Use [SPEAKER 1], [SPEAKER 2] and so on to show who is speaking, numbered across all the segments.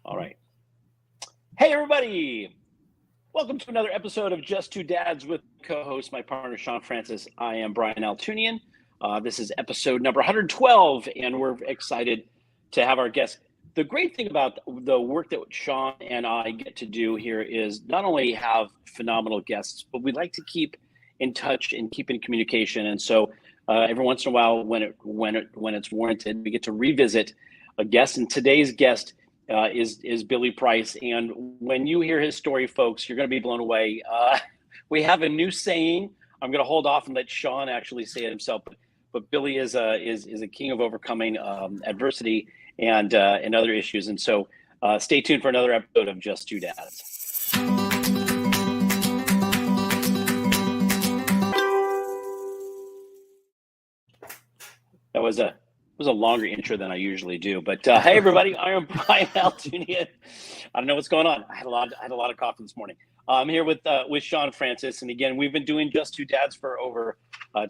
[SPEAKER 1] All right. Hey, everybody. Welcome to another episode of Just Two Dads with co-host, my partner, Sean Francis. I am Brian Altunian. This is episode number 112, and we're excited to have our guest. The great thing about the work that Sean and I get to do here is not only have phenomenal guests, but we like to keep in touch and keep in communication. And so every once in a while, when it's warranted, we get to revisit a guest. And today's guest is Billy Price. And when you hear his story, folks, you're going to be blown away. We have a new saying. I'm going to hold off and let Sean actually say it himself. But Billy is a king of overcoming adversity and other issues. And so stay tuned for another episode of Just Two Dads. That was a longer intro than I usually do, but hey everybody, I am Brian Altunian. I don't know what's going on. I had a lot of coffee this morning. I'm here with Sean Francis, and again, we've been doing Just Two Dads for over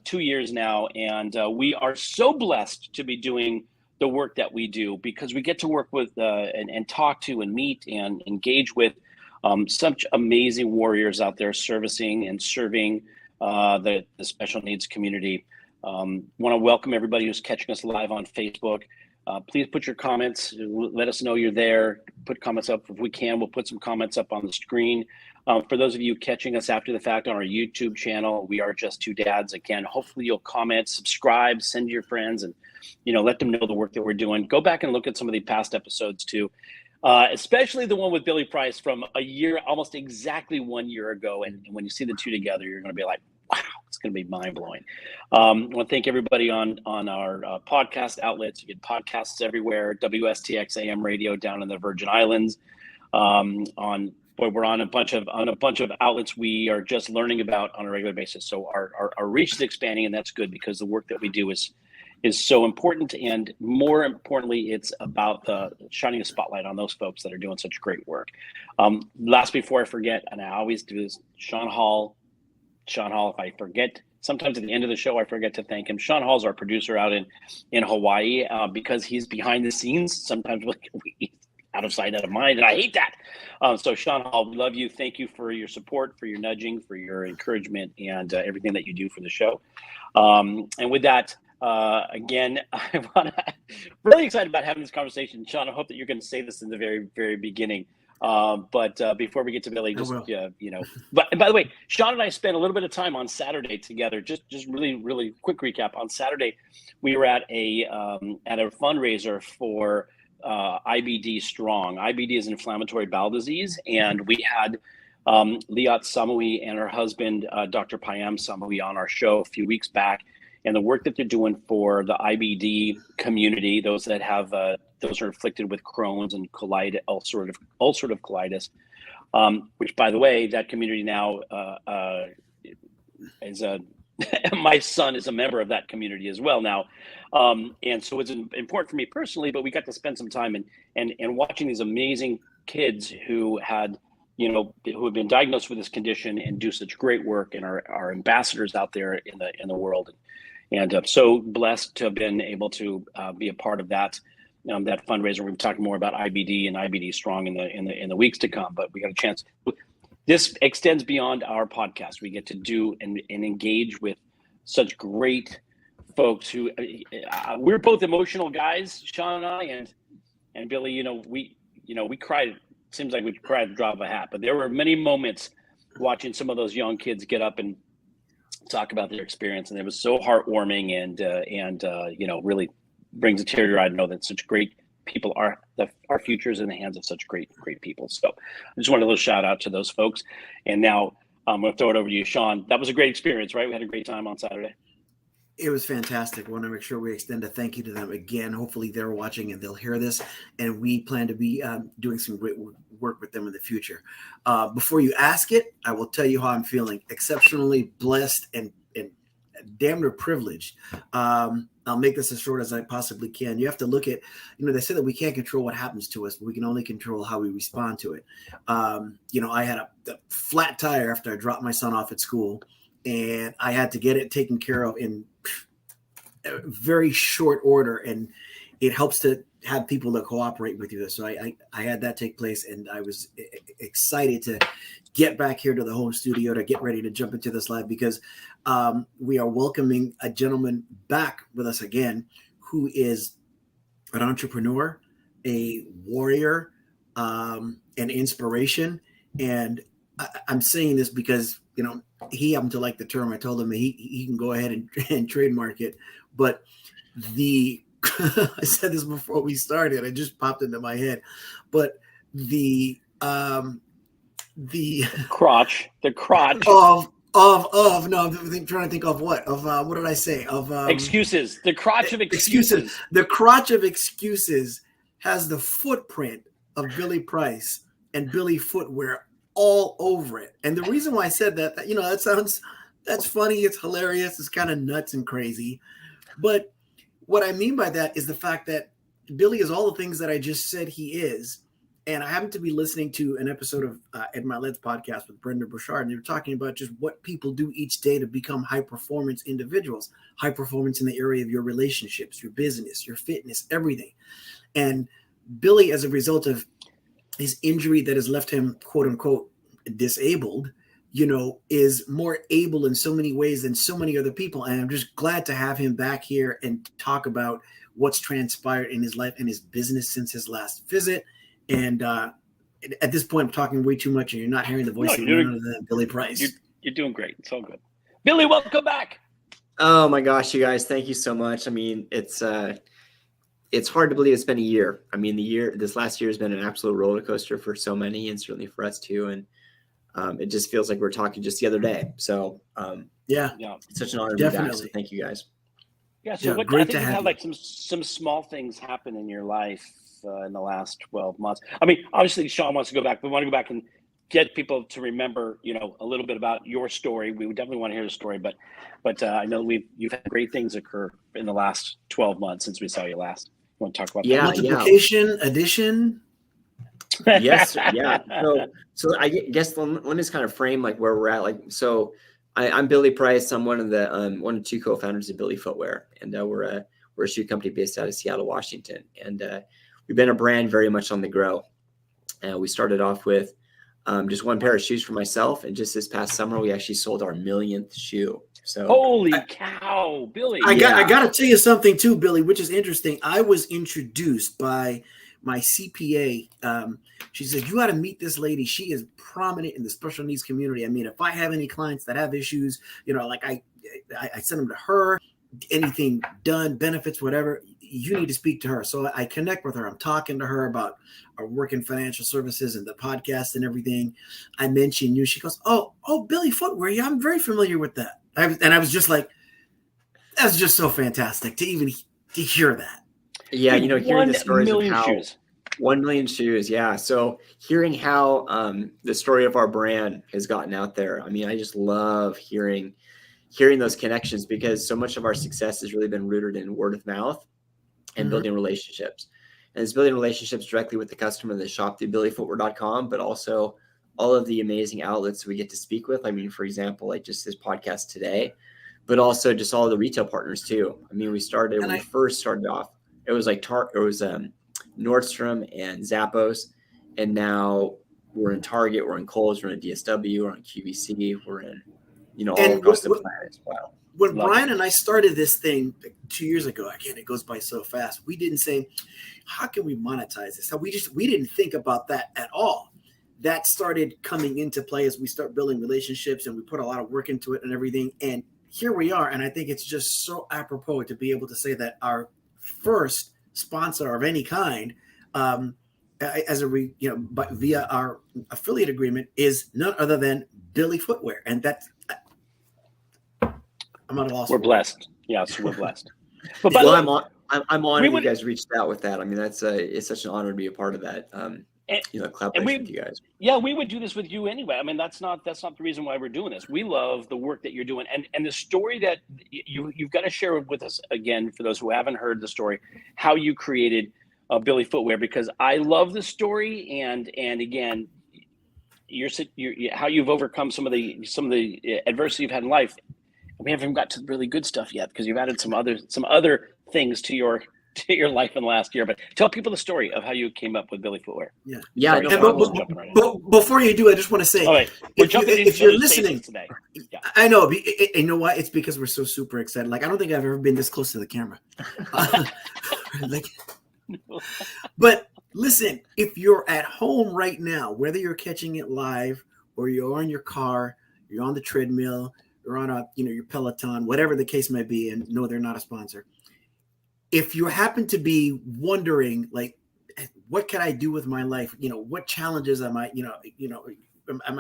[SPEAKER 1] 2 years now, and we are so blessed to be doing the work that we do because we get to work with and talk to and meet and engage with such amazing warriors out there servicing and serving the special needs community. Want to welcome everybody who's catching us live on Facebook. Please put your comments. Let us know you're there. Put comments up if we can. We'll put some comments up on the screen. For those of you catching us after the fact on our YouTube channel, we are Just Two Dads. Again, hopefully you'll comment, subscribe, send to your friends, and let them know the work that we're doing. Go back and look at some of the past episodes too, especially the one with Billy Price from a year, almost exactly 1 year ago. And when you see the two together, you're going to be like, wow, it's going to be mind-blowing. I want to thank everybody on our podcast outlets. You get podcasts everywhere. WSTX AM radio down in the Virgin Islands. We're on a bunch of outlets we are just learning about on a regular basis. So our reach is expanding, and that's good because the work that we do is so important. And more importantly, it's about shining a spotlight on those folks that are doing such great work. Last, before I forget, and I always do this, Sean Hall, if I forget, sometimes at the end of the show, I forget to thank him. Sean Hall is our producer out in Hawaii because he's behind the scenes. Sometimes we out of sight, out of mind, and I hate that. So Sean Hall, we love you. Thank you for your support, for your nudging, for your encouragement, and everything that you do for the show. And with that, again, really excited about having this conversation. Sean, I hope that you're going to say this in the very, very beginning. But before we get to Billy, but by the way, Sean and I spent a little bit of time on Saturday together. Just really, really quick recap. On Saturday, we were at a fundraiser for IBD Strong. IBD is an inflammatory bowel disease, and we had Liat Samui and her husband, Dr. Payam Samui, on our show a few weeks back. And the work that they're doing for the IBD community, those that have those are afflicted with Crohn's and colitis, ulcerative colitis, which, by the way, that community now is my son is a member of that community as well now, and so it's important for me personally. But we got to spend some time and watching these amazing kids who had who have been diagnosed with this condition and do such great work and are ambassadors out there in the world. And so blessed to have been able to be a part of that fundraiser. We'll talk more about IBD and IBD Strong in the weeks to come. But we got a chance. This extends beyond our podcast. We get to do and engage with such great folks who we're both emotional guys, Sean and I, and Billy. We cried. It seems like we cried at the drop of a hat. But there were many moments watching some of those young kids get up and talk about their experience, and it was so heartwarming and really brings a tear to your eye to know that such great people our future is in the hands of such great people. So I just wanted a little shout out to those folks. And now I'm going to throw it over to you, Sean. That was a great experience, right? We had a great time on Saturday.
[SPEAKER 2] It was fantastic. I want to make sure we extend a thank you to them again. Hopefully they're watching and they'll hear this, and we plan to be doing some great work with them in the future. Before you ask it, I will tell you how I'm feeling. Exceptionally blessed and damn near privileged. I'll make this as short as I possibly can. You have to look at, they say that we can't control what happens to us, but we can only control how we respond to it. I had a flat tire after I dropped my son off at school, and I had to get it taken care of in very short order. And it helps to have people that cooperate with you. So I had that take place, and I was excited to get back here to the home studio to get ready to jump into this live, because we are welcoming a gentleman back with us again who is an entrepreneur, a warrior, an inspiration. And I'm saying this because, he happened to like the term. I told him he can go ahead and trademark it. But I said this before we started, it just popped into my head. But the
[SPEAKER 1] crotch
[SPEAKER 2] of no, I'm trying to think of what did I say? Of
[SPEAKER 1] excuses. The crotch of excuses.
[SPEAKER 2] The crotch of excuses has the footprint of Billy Price and Billy Footwear all over it. And the reason why I said that that's funny, it's hilarious, it's kind of nuts and crazy. But what I mean by that is the fact that Billy is all the things that I just said he is. And I happened to be listening to an episode of Ed Milet's podcast with Brenda Bouchard, and they were talking about just what people do each day to become high performance individuals, high performance in the area of your relationships, your business, your fitness, everything. And Billy, as a result of his injury that has left him, quote unquote, disabled, is more able in so many ways than so many other people. And I'm just glad to have him back here and talk about what's transpired in his life and his business since his last visit. And at this point, I'm talking way too much, and you're not hearing the voice of Billy Price.
[SPEAKER 1] You're doing great. It's all good. Billy, welcome back.
[SPEAKER 3] Oh my gosh, you guys, thank you so much. I mean, it's hard to believe it's been a year. I mean, this last year has been an absolute roller coaster for so many, and certainly for us too. And it just feels like we're talking just the other day. So
[SPEAKER 2] yeah,
[SPEAKER 3] it's such an honor to be back. So thank you guys.
[SPEAKER 1] Yeah. So I think you've had like some small things happen in your life in the last 12 months. I mean, obviously Sean wants to go back. We want to go back and get people to remember, a little bit about your story. We would definitely want to hear the story, but I know you've had great things occur in the last 12 months since we saw you last. You want to talk about that?
[SPEAKER 2] Multiplication, addition.
[SPEAKER 3] Yes. Yeah. So I guess let me just kind of frame like where we're at. Like, so I'm Billy Price. I'm one of two co-founders of Billy Footwear, and we're a shoe company based out of Seattle, Washington. And we've been a brand very much on the grow. We started off with just one pair of shoes for myself, and just this past summer, we actually sold our 1,000,000th shoe. So
[SPEAKER 1] holy cow, Billy!
[SPEAKER 2] I got to tell you something too, Billy, which is interesting. I was introduced by my CPA. She said, "You got to meet this lady. She is prominent in the special needs community. I mean, if I have any clients that have issues, like I send them to her. Anything done, benefits, whatever, you need to speak to her." So I connect with her. I'm talking to her about our work in financial services and the podcast and everything. I mentioned you. She goes, "Oh, Billy Footwear. Yeah, I'm very familiar with that." And I was just like, that's just so fantastic to hear that.
[SPEAKER 3] Yeah, hearing the stories of how
[SPEAKER 1] shoes.
[SPEAKER 3] 1,000,000 shoes. Yeah. So hearing how the story of our brand has gotten out there. I mean, I just love hearing those connections, because so much of our success has really been rooted in word of mouth and building relationships. And it's building relationships directly with the customer that shop through billyfootwear.com, but also all of the amazing outlets we get to speak with. I mean, for example, like just this podcast today, but also just all the retail partners too. I mean, we first started off, it was like Nordstrom and Zappos, and now we're in Target, we're in Kohl's, we're in DSW, we're in QVC, we're in, all across the planet as well.
[SPEAKER 2] When Brian and I started this thing 2 years ago, again, it goes by so fast. We didn't say, how can we monetize this? We didn't think about that at all. That started coming into play as we start building relationships, and we put a lot of work into it and everything. And here we are. And I think it's just so apropos to be able to say that our first sponsor of any kind, via our affiliate agreement, is none other than Billy Footwear. And that's, I'm at a loss.
[SPEAKER 1] We're blessed. Yeah, so we're blessed.
[SPEAKER 3] But I'm honored you guys reached out with that. I mean, it's such an honor to be a part of that. Collaboration with you guys.
[SPEAKER 1] Yeah, we would do this with you anyway. I mean, that's not the reason why we're doing this. We love the work that you're doing, and the story that you've got to share with us again, for those who haven't heard the story, how you created Billy Footwear, because I love the story, and again, how you've overcome some of the adversity you've had in life. We haven't got to the really good stuff yet, because you've added some other things to your to your life in the last year. But tell people the story of how you came up with Billy Footwear.
[SPEAKER 2] Yeah.
[SPEAKER 3] Yeah.
[SPEAKER 1] Sorry,
[SPEAKER 2] And
[SPEAKER 1] I'm jumping right in.
[SPEAKER 2] but before you do, I just want to say,
[SPEAKER 1] All right, we're
[SPEAKER 2] if, you,
[SPEAKER 1] jumping
[SPEAKER 2] if
[SPEAKER 1] into
[SPEAKER 2] you're
[SPEAKER 1] other
[SPEAKER 2] listening,
[SPEAKER 1] spaces today. Yeah.
[SPEAKER 2] I know, you know what? It's because we're so super excited. Like, I don't think I've ever been this close to the camera. Like, but listen, if you're at home right now, whether you're catching it live or you're in your car, you're on the treadmill, you're on your Peloton, whatever the case may be, and no, they're not a sponsor. If you happen to be wondering, like, what can I do with my life? What challenges am I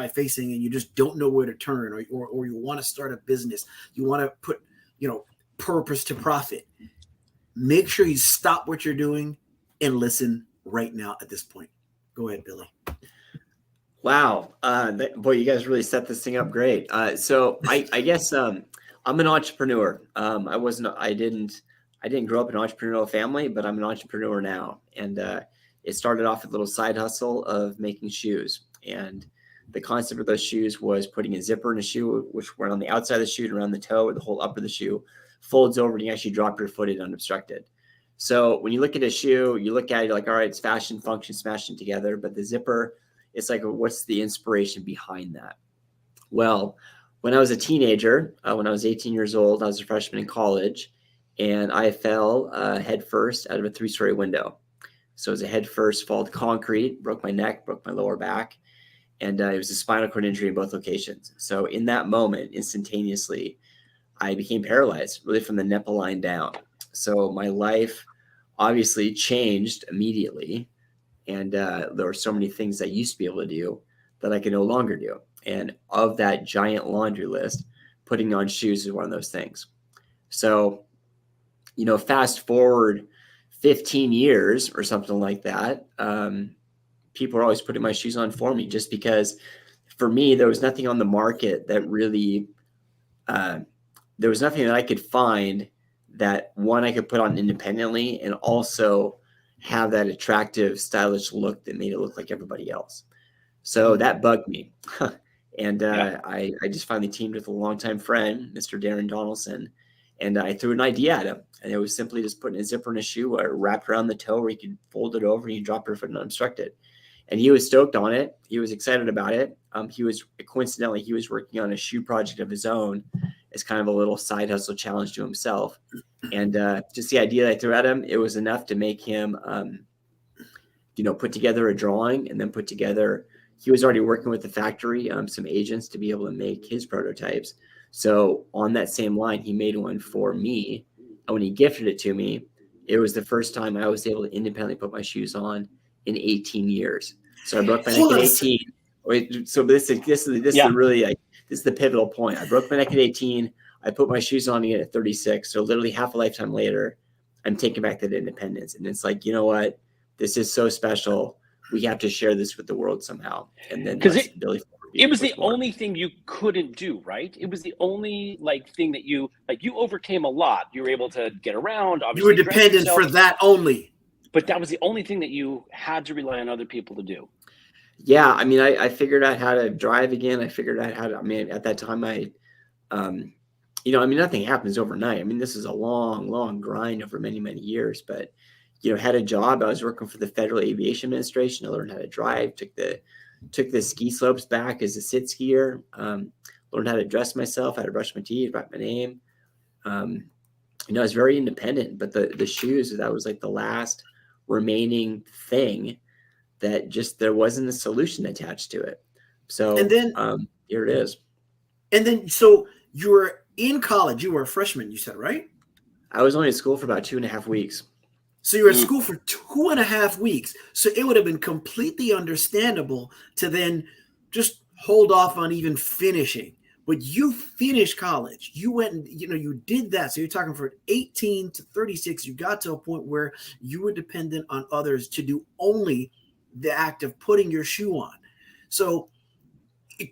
[SPEAKER 2] facing, and you just don't know where to turn, or you want to start a business, you want to put, purpose to profit. Make sure you stop what you're doing and listen right now at this point. Go ahead, Billy.
[SPEAKER 3] Wow. Boy, you guys really set this thing up great. So I guess I'm an entrepreneur. I didn't grow up in an entrepreneurial family, but I'm an entrepreneur now. And it started off with a little side hustle of making shoes. And the concept of those shoes was putting a zipper in a shoe, which went on the outside of the shoe and around the toe, or the whole upper of the shoe folds over and you actually drop your foot in unobstructed. So when you look at a shoe, you look at it, you're like, all right, it's fashion, function, smashing together. But the zipper, it's like, what's the inspiration behind that? Well, when I was a teenager, when I was 18 years old, I was a freshman in college, and I fell head first out of a 3-story window. So it was a head first fall to concrete, broke my neck, broke my lower back, and it was a spinal cord injury in both locations. So in that moment, instantaneously, I became paralyzed, really from the nipple line down. So my life obviously changed immediately. And there were so many things I used to be able to do that I can no longer do. And of that giant laundry list, putting on shoes is one of those things. So, fast forward 15 years or something like that, people are always putting my shoes on for me, just because for me, there was nothing on the market that really, there was nothing that I could find that, one, I could put on independently and also have that attractive, stylish look that made it look like everybody else. So that bugged me. And I just finally teamed with a longtime friend, Mr. Darren Donaldson, and I threw an idea at him. And it was simply just putting a zipper in a shoe wrapped around the toe where you could fold it over and you drop your foot unobstructed. And he was stoked on it. He was excited about it. He was working on a shoe project of his own as kind of a little side hustle challenge to himself. And just the idea that I threw at him, it was enough to make him, put together a drawing, and then put together, he was already working with the factory, some agents to be able to make his prototypes. So on that same line, he made one for me. And when he gifted it to me, it was the first time I was able to independently put my shoes on in 18 years. So I broke my neck at 18. So this is the pivotal point. I broke my neck at 18. I put my shoes on again at 36. So literally half a lifetime later, I'm taking back that independence. And it's like, you know what? This is so special. We have to share this with the world somehow. And then
[SPEAKER 1] it was the only thing you couldn't do, right? It was the only thing that you overcame a lot. You were able to get around. Obviously,
[SPEAKER 2] you were dependent for that only.
[SPEAKER 1] But that was the only thing that you had to rely on other people to do.
[SPEAKER 3] Yeah, I mean, I figured out how to drive again. I figured out how to. I mean, at that time, nothing happens overnight. I mean, this is a long, long grind over many, many years. But had a job. I was working for the Federal Aviation Administration. I learned how to drive. Took the ski slopes back as a sit skier. Learned how to dress myself, how to brush my teeth, write my name. I was very independent. But the shoes, that was like the last remaining thing that just there wasn't a solution attached to it. So
[SPEAKER 2] and then
[SPEAKER 3] here it is.
[SPEAKER 2] And then so you were in college. You were a freshman, you said, right?
[SPEAKER 3] I was only at school for about 2.5 weeks.
[SPEAKER 2] So you were at school for 2.5 weeks. So it would have been completely understandable to then just hold off on even finishing. But you finished college. You went and, you did that. So you're talking from 18 to 36. You got to a point where you were dependent on others to do only the act of putting your shoe on. So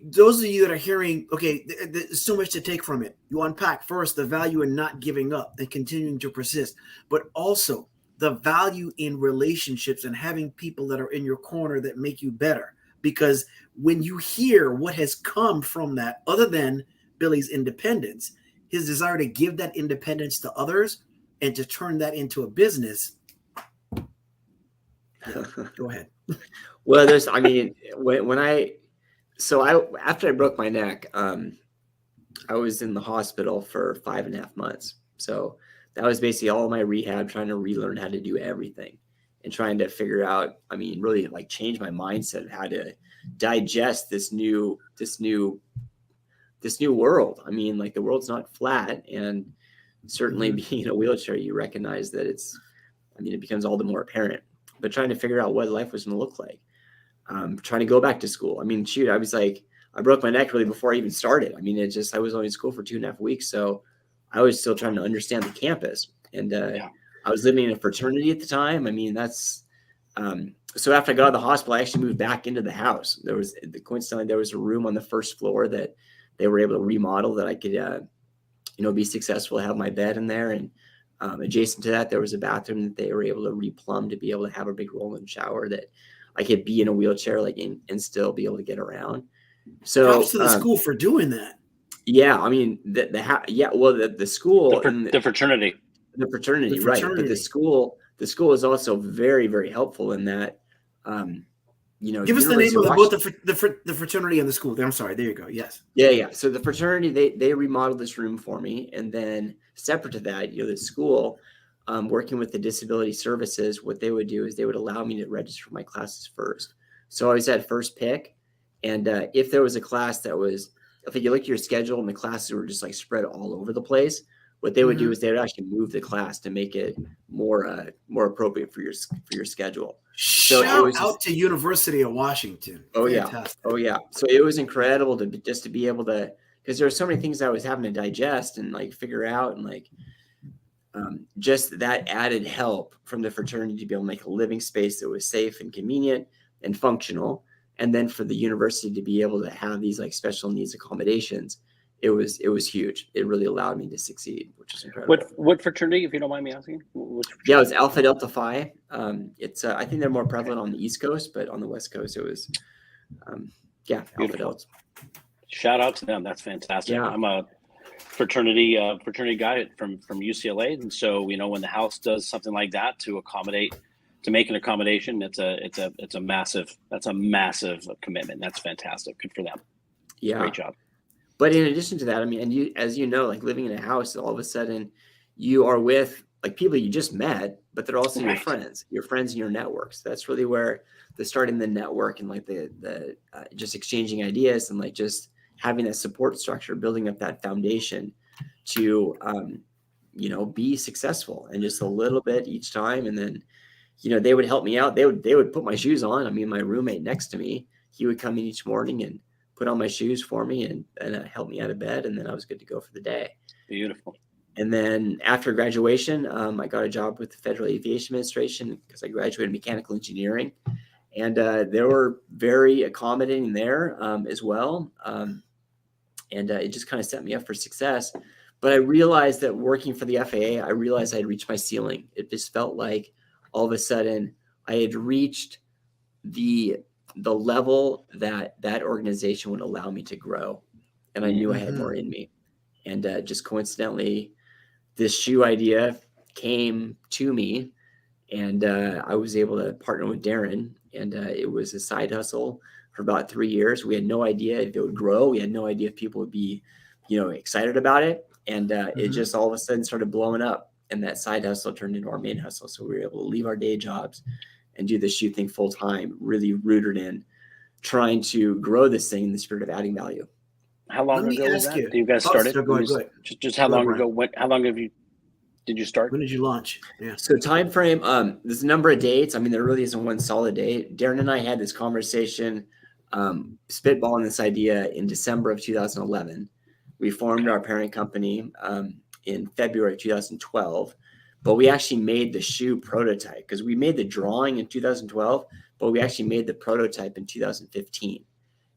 [SPEAKER 2] those of you that are hearing, okay, there's so much to take from it. You unpack first the value in not giving up and continuing to persist, but also the value in relationships and having people that are in your corner that make you better. Because when you hear what has come from that, other than Billy's independence, his desire to give that independence to others and to turn that into a business, Yeah, go ahead.
[SPEAKER 3] Well, I mean, after I broke my neck, I was in the hospital for 5.5 months. So that was basically all my rehab, trying to relearn how to do everything and trying to figure out, I mean, really like change my mindset of how to digest this new world. I mean, like the world's not flat, and certainly being in a wheelchair, you recognize that it becomes all the more apparent, but trying to figure out what life was going to look like. Trying to go back to school. I mean, shoot, I broke my neck really before I even started. I mean, I was only in school for 2.5 weeks. So I was still trying to understand the campus, and I was living in a fraternity at the time. I mean, so after I got out of the hospital, I actually moved back into the house. Coincidentally, there was a room on the first floor that they were able to remodel that I could, be successful, have my bed in there. And adjacent to that, there was a bathroom that they were able to replumb to be able to have a big roll-in shower that I could be in a wheelchair, and still be able to get around. So
[SPEAKER 2] props to the school for doing that.
[SPEAKER 3] Yeah, I mean the school,
[SPEAKER 1] the fraternity,
[SPEAKER 3] right? But the school is also very, very helpful in that.
[SPEAKER 2] Give us the name of both the fraternity and the school. I'm sorry. There you go. Yes.
[SPEAKER 3] Yeah. So the fraternity, they remodeled this room for me, and then separate to that, the school, working with the disability services, what they would do is they would allow me to register my classes first. So I was at first pick, and if there was a class that was, if you look at your schedule and the classes were just like spread all over the place, what they would do is they would actually move the class to make it more appropriate for your schedule. So
[SPEAKER 2] Shout out to University of Washington.
[SPEAKER 3] Fantastic. Oh yeah. So it was incredible to be able to, because there were so many things I was having to digest and like figure out, and like just that added help from the fraternity to be able to make a living space that was safe and convenient and functional. And then for the university to be able to have these like special needs accommodations, it was huge. It really allowed me to succeed, which is incredible.
[SPEAKER 1] What fraternity, if you don't mind me asking?
[SPEAKER 3] Yeah, it was Alpha Delta Phi. It's I think they're more prevalent on the East Coast, but on the West Coast, it was Alpha Delta.
[SPEAKER 1] Shout out to them. That's fantastic. Yeah. I'm a fraternity guy from UCLA, and so when the house does something like that to make an accommodation, it's a massive commitment. That's fantastic. Good for them.
[SPEAKER 3] Yeah,
[SPEAKER 1] great job.
[SPEAKER 3] But in addition to that, I mean, and you, as you know, like living in a house, all of a sudden you are with like people you just met, but they're also your friends and your networks. That's really where starting the network and like the just exchanging ideas and like just having that support structure, building up that foundation to, be successful, and just a little bit each time. And then, they would help me out. They would put my shoes on. I mean, my roommate next to me, he would come in each morning and put on my shoes for me and help me out of bed. And then I was good to go for the day.
[SPEAKER 1] Beautiful.
[SPEAKER 3] And then after graduation, I got a job with the Federal Aviation Administration because I graduated mechanical engineering. And they were very accommodating there as well. And it just kind of set me up for success. But I realized that working for the FAA, I realized I had reached my ceiling. It just felt like all of a sudden I had reached the level that organization would allow me to grow. And I knew I had more in me. And just coincidentally, this shoe idea came to me, and I was able to partner with Darren, and it was a side hustle for about 3 years. We had no idea if it would grow. We had no idea if people would be, excited about it. And it just all of a sudden started blowing up, and that side hustle turned into our main hustle. So we were able to leave our day jobs and do the shoe thing full time, really rooted in trying to grow this thing in the spirit of adding value.
[SPEAKER 1] How long ago was that? Did you guys started?
[SPEAKER 2] Go ahead.
[SPEAKER 1] Just how long ago? How long did you start?
[SPEAKER 2] When did you launch? Yeah.
[SPEAKER 3] So time frame, there's a number of dates. I mean, there really isn't one solid date. Darren and I had this conversation, spitballing this idea in December of 2011. We formed our parent company in February 2012, but we actually made the shoe prototype because we made the drawing in 2012, but we actually made the prototype in 2015.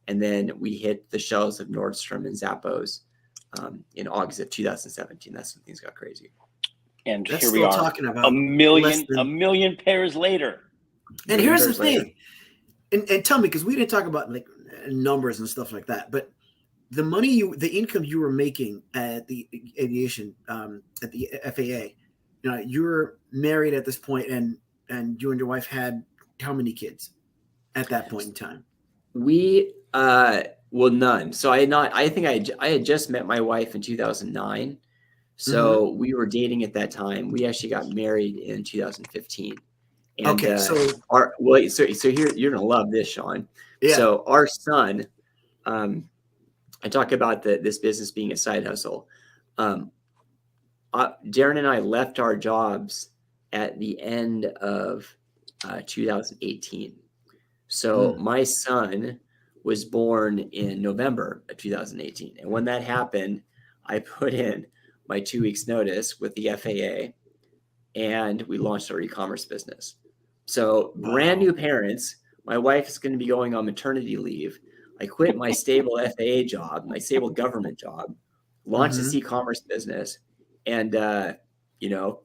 [SPEAKER 3] And then we hit the shelves of Nordstrom and Zappos in August of 2017. That's when things got crazy.
[SPEAKER 1] And here we are, talking about a million pairs later.
[SPEAKER 2] And here's the thing, and tell me, because we didn't talk about like numbers and stuff like that, but the the income you were making at the aviation, at the FAA, you're married at this point, and you and your wife had how many kids at that point in time?
[SPEAKER 3] We well, none. So I think I had just met my wife in 2009. So we were dating at that time. We actually got married in 2015. And
[SPEAKER 2] Okay, so
[SPEAKER 3] so here you're gonna love this, Sean.
[SPEAKER 2] yeah.
[SPEAKER 3] So our son, I talk about this business being a side hustle. Darren and I left our jobs at the end of 2018. So my son was born in November of 2018. And when that happened, I put in my 2 weeks notice with the FAA and we launched our e-commerce business. So brand new parents, my wife is going to be going on maternity leave. I quit my stable FAA job, my stable government job, launched this e-commerce business, and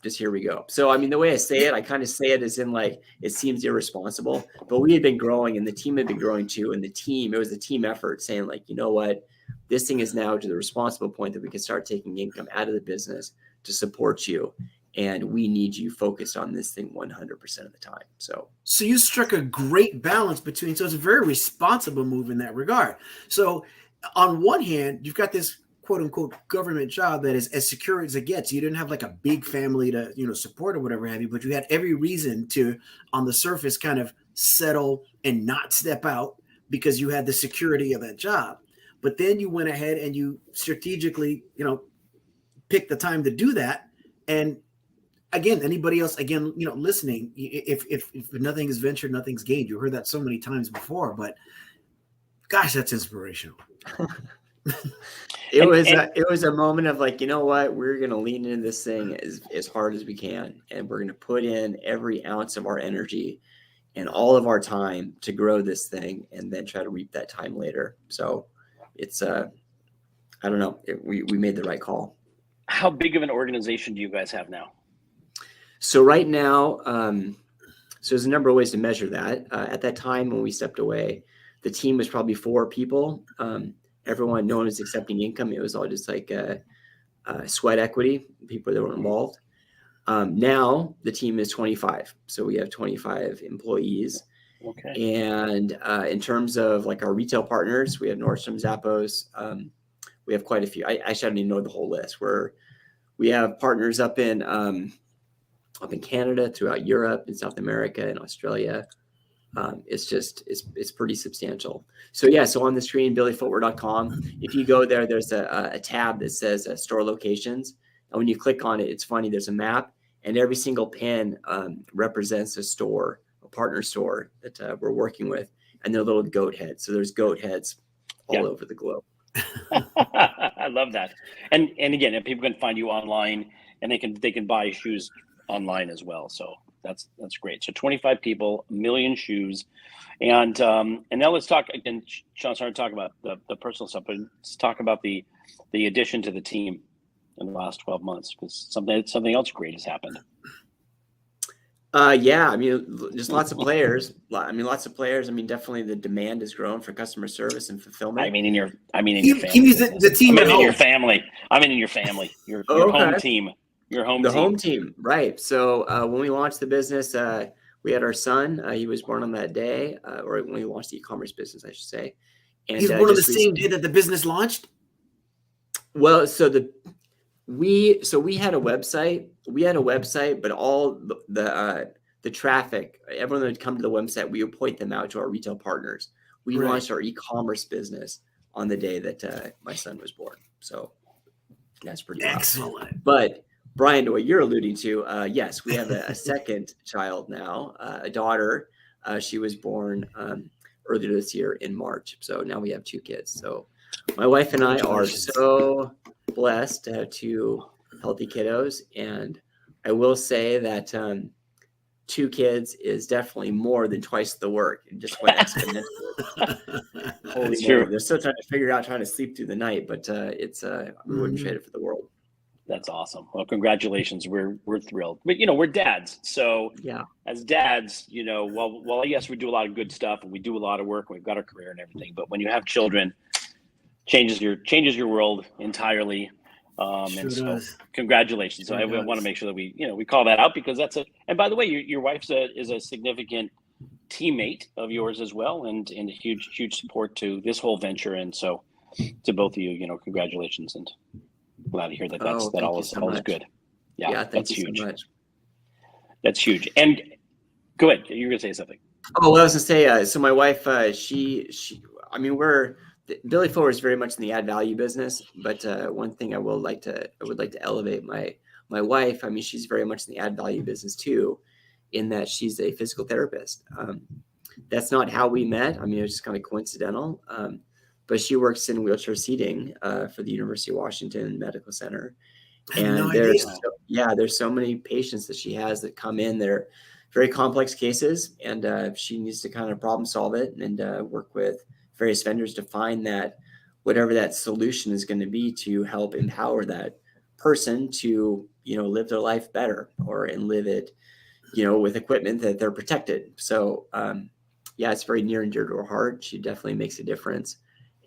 [SPEAKER 3] just here we go. So I mean, the way I say it, I kind of say it as in like it seems irresponsible, but we had been growing and the team had been growing too. And it was a team effort saying like, you know what, this thing is now to the responsible point that we can start taking income out of the business to support you. And we need you focused on this thing 100% of the time. So
[SPEAKER 2] you struck a great balance between, so it's a very responsible move in that regard. So on one hand, you've got this quote unquote government job that is as secure as it gets. You didn't have like a big family to, support or whatever have you, but you had every reason to, on the surface, kind of settle and not step out because you had the security of that job. But then you went ahead and you strategically, picked the time to do that. And again, anybody else, listening, if nothing is ventured, nothing's gained. You heard that so many times before, but gosh, that's inspirational.
[SPEAKER 3] It was a moment of like, you know what, we're going to lean into this thing as hard as we can. And we're going to put in every ounce of our energy and all of our time to grow this thing and then try to reap that time later. So it's, I don't know, we made the right call.
[SPEAKER 1] How big of an organization do you guys have now?
[SPEAKER 3] So right now, so there's a number of ways to measure that. At that time when we stepped away, the team was probably 4 people. Everyone, no one was accepting income. It was all just like sweat equity, people that were involved. Now the team is 25. So we have 25 employees.
[SPEAKER 1] Okay.
[SPEAKER 3] And in terms of like our retail partners, we have Nordstrom, Zappos. We have quite a few. I actually don't even know the whole list. We have partners up in Canada, throughout Europe, in South America, and Australia. It's pretty substantial. So yeah, so on the screen, billyfootwear.com, if you go there, there's a tab that says store locations. And when you click on it, it's funny, there's a map and every single pin represents a store, a partner store that we're working with, and they're little goat heads. So there's goat heads all over the globe.
[SPEAKER 1] I love that. And again, if people can find you online and they can buy shoes online as well. So that's great. So 25 people, 1 million shoes. And now let's talk again. Sean started to talk about the personal stuff, but let's talk about the addition to the team in the last 12 months, because something else great has happened.
[SPEAKER 3] Yeah, I mean, just lots of players. Definitely the demand has grown for customer service and fulfillment.
[SPEAKER 1] I mean, in your family.
[SPEAKER 2] The team
[SPEAKER 1] in your family. In your family. Your home team. Your home team.
[SPEAKER 3] The home team, right. So when we launched the business, we had our son. He was born on that day, or when we launched the e-commerce business, I should say. And
[SPEAKER 2] he's born on the same day that the business launched?
[SPEAKER 3] Well, we had a website. But all the traffic, everyone that would come to the website, we would point them out to our retail partners. We launched our e-commerce business on the day that my son was born. So that's pretty
[SPEAKER 2] excellent.
[SPEAKER 3] Awesome. But Brian, to what you're alluding to, yes, we have a second child now, a daughter. She was born earlier this year in March. So now we have 2 kids. So my wife and I are so blessed to have 2 healthy kiddos. And I will say that 2 kids is definitely more than twice the work. It just went exponential. Holy moly. They're still trying to sleep through the night, but we wouldn't trade it for the world.
[SPEAKER 1] That's awesome. Well, congratulations. We're thrilled. But we're dads. So
[SPEAKER 3] yeah,
[SPEAKER 1] as dads, well, yes, we do a lot of good stuff and we do a lot of work. We've got our career and everything. But when you have children, changes your world entirely. And so congratulations. So I want to make sure that we call that out, because and by the way, your wife is a significant teammate of yours as well, and a huge support to this whole venture. And so to both of you, congratulations, and glad to hear that
[SPEAKER 3] Oh,
[SPEAKER 1] that
[SPEAKER 3] thank
[SPEAKER 1] all
[SPEAKER 3] you
[SPEAKER 1] is
[SPEAKER 3] so
[SPEAKER 1] all is
[SPEAKER 3] much.
[SPEAKER 1] good.
[SPEAKER 3] Yeah, thank
[SPEAKER 1] that's
[SPEAKER 3] you
[SPEAKER 1] huge.
[SPEAKER 3] so much.
[SPEAKER 1] That's huge. And go ahead, you were gonna say something.
[SPEAKER 3] Oh, well, I was gonna say, so my wife, she, I mean, Billy Fuller is very much in the add value business, but one thing I would like to elevate my wife. I mean, she's very much in the add value business too, in that she's a physical therapist. That's not how we met. I mean, it was just kind of coincidental. But she works in wheelchair seating for the University of Washington Medical Center.
[SPEAKER 2] I had no
[SPEAKER 3] And
[SPEAKER 2] idea.
[SPEAKER 3] there's so many patients that she has that come in. They're very complex cases, and she needs to kind of problem solve it and work with various vendors to find that whatever that solution is going to be to help empower that person to, live their life better and live it, with equipment that they're protected. So, yeah, it's very near and dear to her heart. She definitely makes a difference.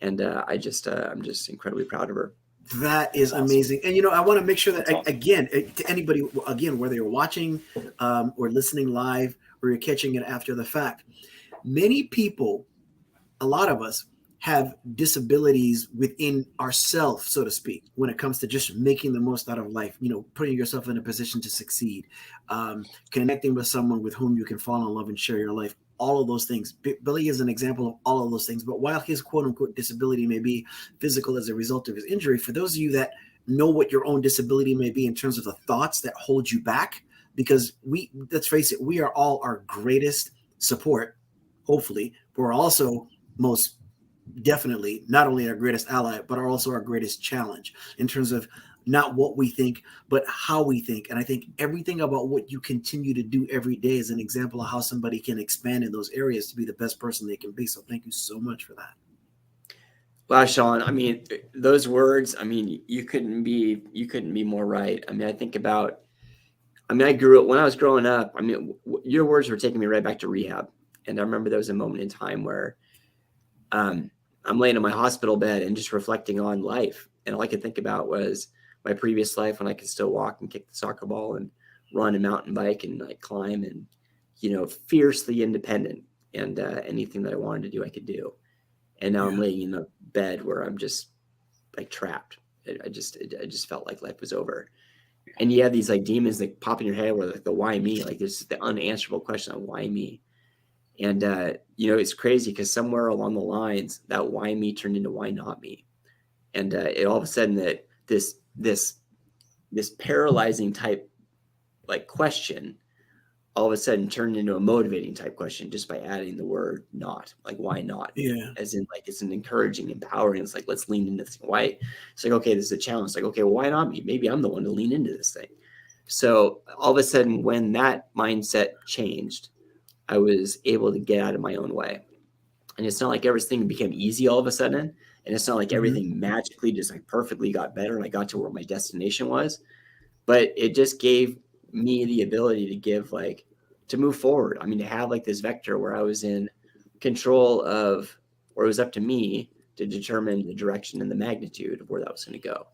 [SPEAKER 3] And I'm just incredibly proud of her.
[SPEAKER 2] That is
[SPEAKER 1] Awesome.
[SPEAKER 2] amazing. And, I want to make sure that,
[SPEAKER 1] Awesome.
[SPEAKER 2] again, to anybody, again, whether you're watching or listening live or you're catching it after the fact, many people, a lot of us, have disabilities within ourselves, so to speak, when it comes to just making the most out of life, putting yourself in a position to succeed, connecting with someone with whom you can fall in love and share your life. All of those things. Billy is an example of all of those things. But while his quote unquote disability may be physical as a result of his injury, for those of you that know what your own disability may be in terms of the thoughts that hold you back, because let's face it, we are all our greatest support, hopefully, but we're also most definitely not only our greatest ally, but are also our greatest challenge in terms of not what we think, but how we think. And I think everything about what you continue to do every day is an example of how somebody can expand in those areas to be the best person they can be. So thank you so much for that.
[SPEAKER 3] Wow, Sean, I mean, those words, I mean, you couldn't be more right. I mean, I grew up when I was growing up. I mean, your words were taking me right back to rehab. And I remember there was a moment in time where I'm laying in my hospital bed and just reflecting on life. And all I could think about was my previous life when I could still walk and kick the soccer ball and run a mountain bike and climb and, fiercely independent, and anything that I wanted to do, I could do. And now I'm laying in a bed where I'm just trapped. I just felt like life was over. And you have these demons that pop in your head where the why me, there's the unanswerable question of why me. And, it's crazy because somewhere along the lines that why me turned into why not me. And it all of a sudden that this paralyzing type question all of a sudden turned into a motivating type question just by adding the word not, why not?
[SPEAKER 2] Yeah.
[SPEAKER 3] As in it's an encouraging, empowering. It's let's lean into this. Why? It's okay, this is a challenge. It's okay, well, why not me? Maybe I'm the one to lean into this thing. So all of a sudden when that mindset changed, I was able to get out of my own way. And it's not like everything became easy all of a sudden. And it's not like everything magically just perfectly got better and I got to where my destination was. But it just gave me the ability to to move forward. I mean, to have this vector where I was in control of, or it was up to me to determine the direction and the magnitude of where that was going to go.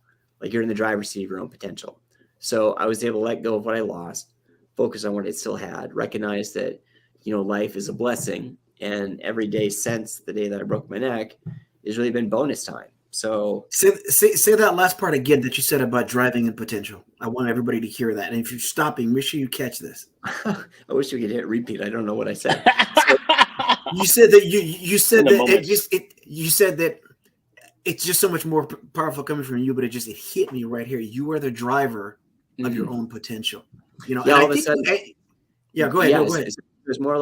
[SPEAKER 3] You're in the driver's seat of your own potential. So I was able to let go of what I lost, focus on what I still had, recognize that life is a blessing, and every day since the day that I broke my neck has really been bonus time. So
[SPEAKER 2] say that last part again that you said about driving and potential. I want everybody to hear that. And if you're stopping, make sure you catch this.
[SPEAKER 3] I wish we could hit repeat. I don't know what I said.
[SPEAKER 2] You said that you said that you said that it's just so much more powerful coming from you, but it hit me right here. You are the driver of your own potential.
[SPEAKER 3] All of a sudden,
[SPEAKER 2] go ahead. Yeah, go ahead.
[SPEAKER 3] It was more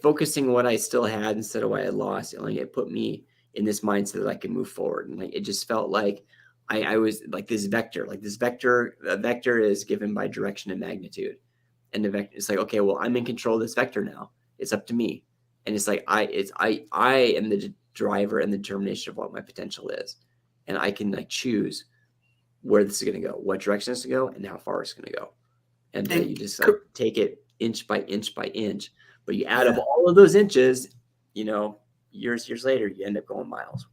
[SPEAKER 3] focusing on what I still had instead of what I had lost. It put me in this mindset that I could move forward. And it just felt like I was this vector. A vector is given by direction and magnitude. And the vector, it's okay, well, I'm in control of this vector now. It's up to me. And it's I am the driver and the determination of what my potential is. And I can choose where this is going to go, what direction it's going to go, and how far it's going to go. And you just take it inch by inch by inch. But you add up all of those inches, years later, you end up going miles.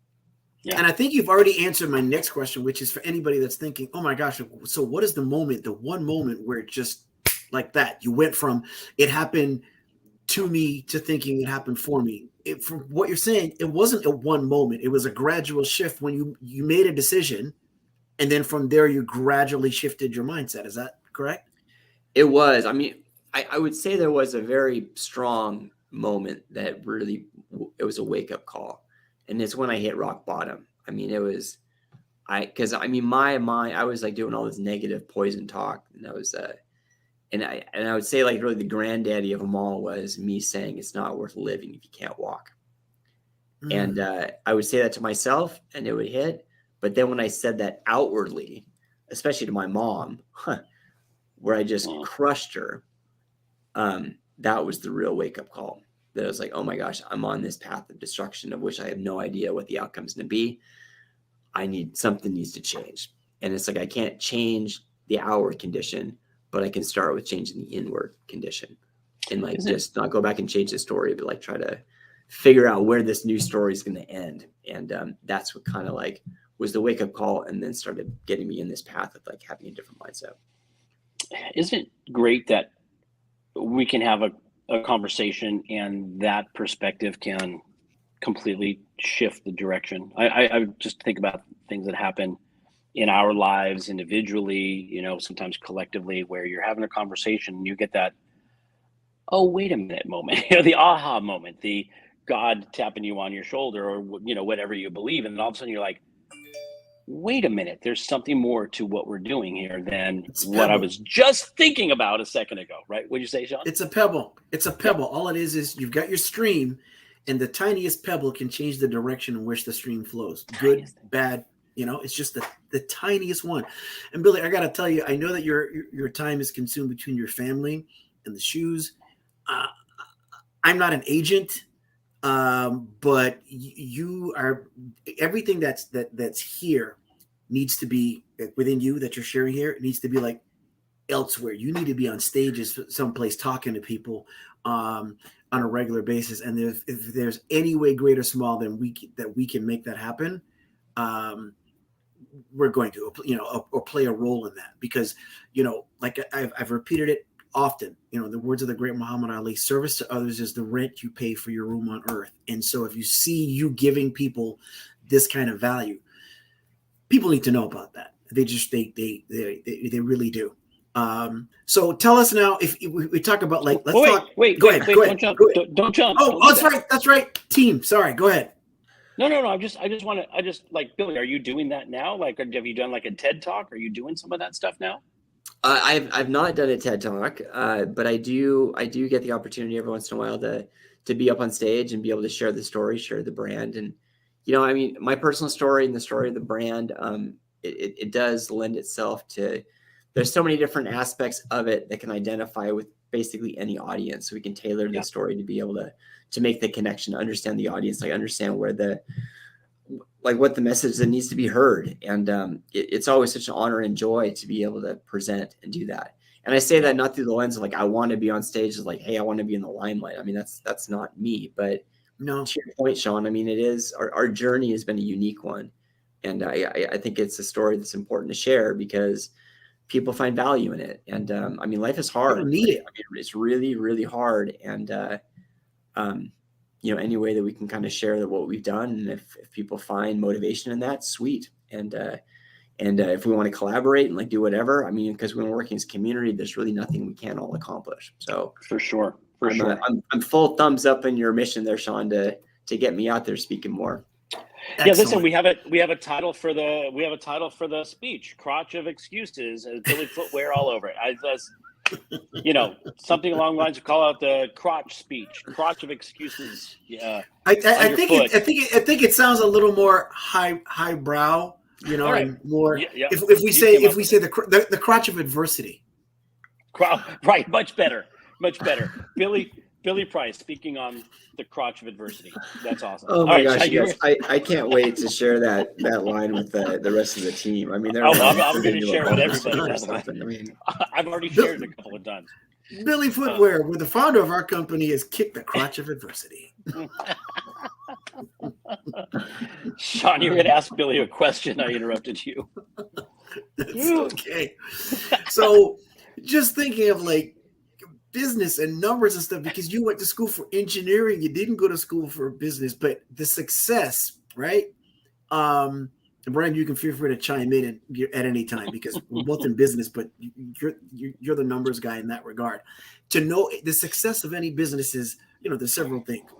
[SPEAKER 2] Yeah. And I think you've already answered my next question, which is for anybody that's thinking, oh my gosh, so what is the one moment where it just like that? You went from it happened to me to thinking it happened for me. From what you're saying, it wasn't a one moment. It was a gradual shift when you made a decision, and then from there you gradually shifted your mindset. Is that correct?
[SPEAKER 3] It was. I mean, I would say there was a very strong moment that really, it was a wake-up call. And it's when I hit rock bottom. I mean, it was, because I mean, my mind, I was like doing all this negative poison talk. And I was, and I would say like really the granddaddy of them all was me saying it's not worth living if you can't walk. And I would say that to myself and it would hit. But then when I said that outwardly, especially to my mom, where I just crushed her, that was the real wake-up call. That I was like, oh my gosh, I'm on this path of destruction of which I have no idea what the outcome is going to be. Something needs to change. And it's like, I can't change the outward condition, but I can start with changing the inward condition and like just not go back and change the story, but like try to figure out where this new story is going to end. And that's what kind of like was the wake-up call, and then started getting me in this path of like having a different mindset.
[SPEAKER 1] Isn't it great that we can have a conversation and that perspective can completely shift the direction? I just think about things that happen in our lives individually, sometimes collectively, where you're having a conversation and you get that, oh, wait a minute moment, the aha moment, the God tapping you on your shoulder, or, whatever you believe. And then all of a sudden you're like, wait a minute, there's something more to what we're doing here than what I was just thinking about a second ago, right? What'd you say, Sean?
[SPEAKER 2] It's a pebble. It's a pebble. All it is you've got your stream, and the tiniest pebble can change the direction in which the stream flows. Good, bad, it's just the tiniest one. And Billy, I got to tell you, I know that your time is consumed between your family and the shoes. I'm not an agent, but you are, everything that's here needs to be within you that you're sharing here. It needs to be like elsewhere. You need to be on stages someplace talking to people on a regular basis. And if there's any way, great or small, that we can make that happen, we're going to, or play a role in that, because, like I've repeated it often, the words of the great Muhammad Ali, service to others is the rent you pay for your room on earth. And so if you see you giving people this kind of value, people need to know about that. They really do. So tell us now, if we talk about like, let's talk.
[SPEAKER 1] Wait,
[SPEAKER 2] go ahead.
[SPEAKER 1] Don't jump.
[SPEAKER 2] Oh, that's right. Team. Sorry. Go ahead.
[SPEAKER 1] No. I just like, Billy, are you doing that now? Like, have you done like a TED Talk? Are you doing some of that stuff now?
[SPEAKER 3] I've not done a TED Talk, but I do get the opportunity every once in a while to be up on stage and be able to share the story, share the brand. And, I mean, my personal story and the story of the brand, it does lend itself to, there's so many different aspects of it that can identify with basically any audience. So we can tailor the story to be able to make the connection, understand the audience, like understand where what the message that needs to be heard. And it's always such an honor and joy to be able to present and do that. And I say that not through the lens of like, I want to be on stage, like, hey, I want to be in the limelight. I mean, that's not me, but no, to your point, Sean, I mean, it is, our journey has been a unique one. And I think it's a story that's important to share because people find value in it. And I mean, life is hard.
[SPEAKER 2] People need it.
[SPEAKER 3] I mean, it's really, really hard. And, any way that we can kind of share what we've done. And if people find motivation in that, sweet. And if we want to collaborate and like do whatever, I mean, because when we're working as a community, there's really nothing we can't all accomplish. So
[SPEAKER 1] for sure.
[SPEAKER 3] I'm full thumbs up in your mission there, Sean, to get me out there speaking more.
[SPEAKER 1] Excellent. Yeah, listen, we have a title for the speech, Crotch of Excuses, Billy Footwear all over it. Something along the lines of call out the crotch speech, Crotch of Excuses. Yeah.
[SPEAKER 2] I think it sounds a little more highbrow, right. And more if we say the crotch of adversity.
[SPEAKER 1] Right, much better. Billy Price speaking on the crotch of adversity. That's awesome.
[SPEAKER 3] Oh my gosh, yes. I can't wait to share that line with the rest of the team. I mean,
[SPEAKER 1] I'm going to share with everybody. I mean, I've already shared it a couple of times.
[SPEAKER 2] Billy Footwear, where the founder of our company has kicked the crotch of adversity.
[SPEAKER 1] Sean, you were going to ask Billy a question. I interrupted you.
[SPEAKER 2] It's okay. So just thinking of like, business and numbers and stuff because you went to school for engineering. You didn't go to school for business, but the success, right? And Brian, you can feel free to chime in at any time because we're both in business, but you're the numbers guy in that regard. To know the success of any business is, there's several things.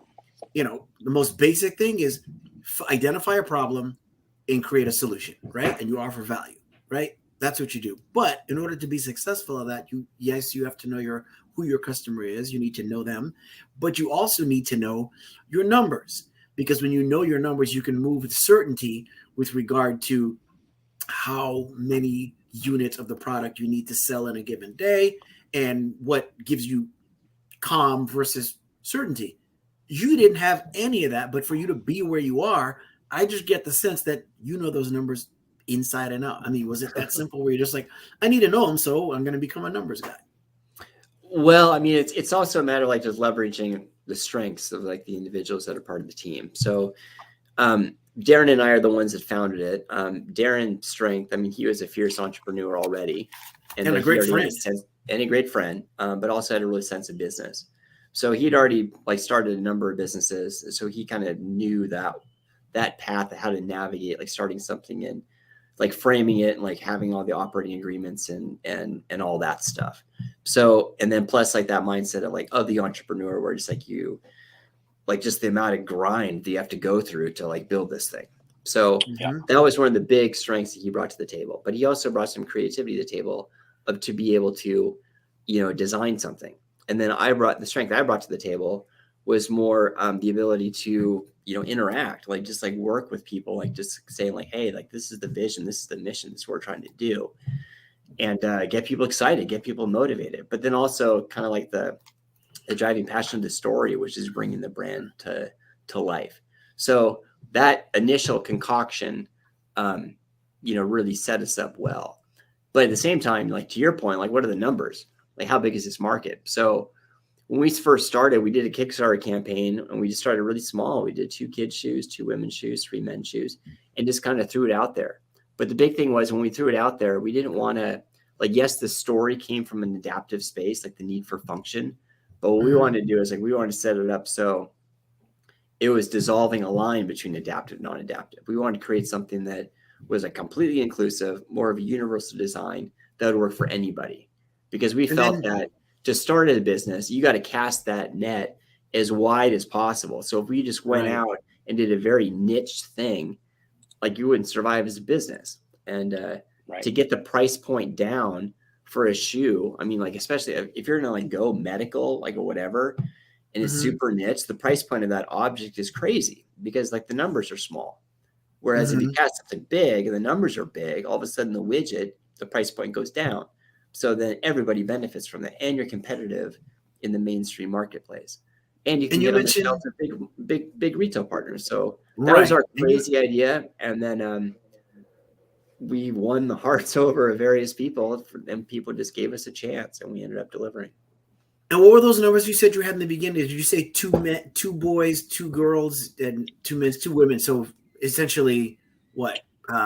[SPEAKER 2] The most basic thing is identify a problem and create a solution, right? And you offer value, right? That's what you do. But in order to be successful at that, you have to know who your customer is. You need to know them, but you also need to know your numbers, because when you know your numbers, you can move with certainty with regard to how many units of the product you need to sell in a given day and what gives you calm versus certainty. You didn't have any of that, but for you to be where you are, I just get the sense that those numbers inside and out. I mean, was it that simple where you're just like, I need to know them, so I'm going to become a numbers guy?
[SPEAKER 3] Well, I mean, it's also a matter of like just leveraging the strengths of like the individuals that are part of the team. So Darren and I are the ones that founded it. Darren's strength, I mean, he was a fierce entrepreneur already.
[SPEAKER 2] And a great friend.
[SPEAKER 3] And a great friend, but also had a really sense of business. So he'd already like started a number of businesses. So he kind of knew that path of how to navigate, like starting something and like framing it and like having all the operating agreements and all that stuff. So, and then plus like that mindset of like, the entrepreneur, where just like just the amount of grind that you have to go through to like build this thing. So that was one of the big strengths that he brought to the table, but he also brought some creativity to the table to be able to, design something. And then the strength I brought to the table was more the ability to, interact, like just like work with people, like just saying like, hey, like this is the vision, this is the mission, this is what we're trying to do. And get people excited, get people motivated. But then also kind of like the driving passion of the story, which is bringing the brand to life. So that initial concoction, really set us up well. But at the same time, like to your point, like what are the numbers? Like how big is this market? So when we first started, we did a Kickstarter campaign and we just started really small. We did 2 kids' shoes, 2 women's shoes, 3 men's shoes, and just kind of threw it out there. But the big thing was when we threw it out there, we didn't want to, like, yes, the story came from an adaptive space, like the need for function. But what we wanted to do is like, we wanted to set it up so it was dissolving a line between adaptive and non-adaptive. We wanted to create something that was like completely inclusive, more of a universal design that would work for anybody. Because we felt that to start a business, you got to cast that net as wide as possible. So if we just went out and did a very niche thing, like you wouldn't survive as a business. And to get the price point down for a shoe, I mean, like, especially if you're going to like go medical, like or whatever, and it's super niche, the price point of that object is crazy because like the numbers are small. Whereas if you cast something big and the numbers are big, all of a sudden the widget, the price point goes down. So then everybody benefits from that, and you're competitive in the mainstream marketplace, and you can get on the shelves of big retail partners. So that was our crazy idea, and then we won the hearts over of various people, and people just gave us a chance, and we ended up delivering.
[SPEAKER 2] And what were those numbers you said you had in the beginning? Did you say 2 men, 2 boys, 2 girls, and 2 men, 2 women? So essentially, what?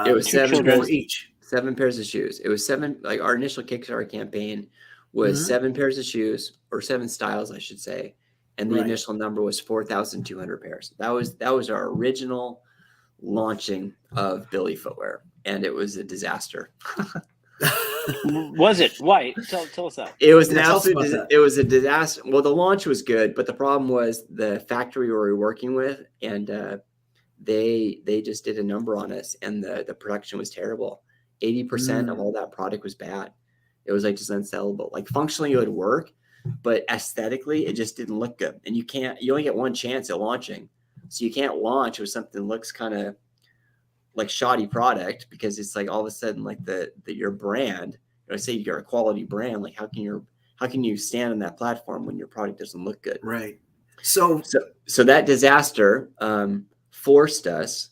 [SPEAKER 3] It was 7
[SPEAKER 2] pairs each.
[SPEAKER 3] 7 pairs of shoes. It was 7. Like our initial Kickstarter campaign was 7 pairs of shoes, or 7 styles, I should say, and the initial number was 4,200 pairs. That was our original launching of Billy Footwear, and it was a disaster.
[SPEAKER 1] Was it? Why? Tell us that.
[SPEAKER 3] It was an absolute. It was a disaster. Well, the launch was good, but the problem was the factory we were working with, and they just did a number on us, and the production was terrible. 80% of all that product was bad. It was like just unsellable. Like functionally it would work, but aesthetically it just didn't look good. And you only get one chance at launching. So you can't launch with something that looks kind of like shoddy product, because it's like all of a sudden like your brand, say you're a quality brand, like how can you stand on that platform when your product doesn't look good?
[SPEAKER 2] Right. So
[SPEAKER 3] that disaster forced us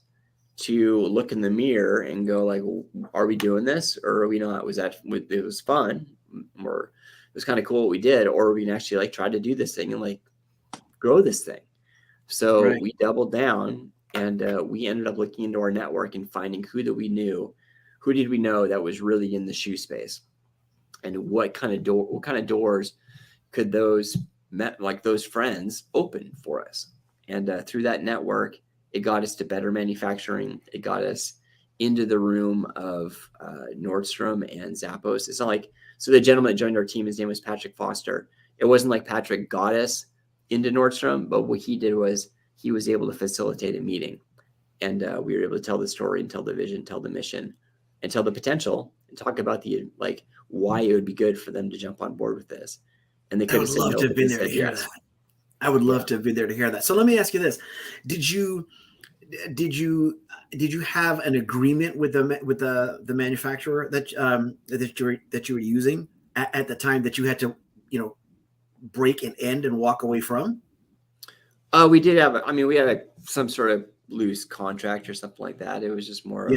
[SPEAKER 3] to look in the mirror and go like, are we doing this or are we not? It was fun, or it was kind of cool what we did, or we can actually like try to do this thing and like grow this thing. So we doubled down, and we ended up looking into our network and finding who did we know that was really in the shoe space, and what kind of doors could those those friends open for us? And through that network, it got us to better manufacturing. It got us into the room of Nordstrom and Zappos. It's not like, so the gentleman that joined our team, his name was Patrick Foster. It wasn't like Patrick got us into Nordstrom, but what he did was he was able to facilitate a meeting. And we were able to tell the story and tell the vision, tell the mission, and tell the potential, and talk about the why it would be good for them to jump on board with this. And they could have said no,
[SPEAKER 2] to have been there to hear that. I would love to have been there to hear that. So let me ask you this: Did you have an agreement with the manufacturer that you were using at the time that you had to break and end and walk away from?
[SPEAKER 3] We did have. We had some sort of loose contract or something like that. It was just more.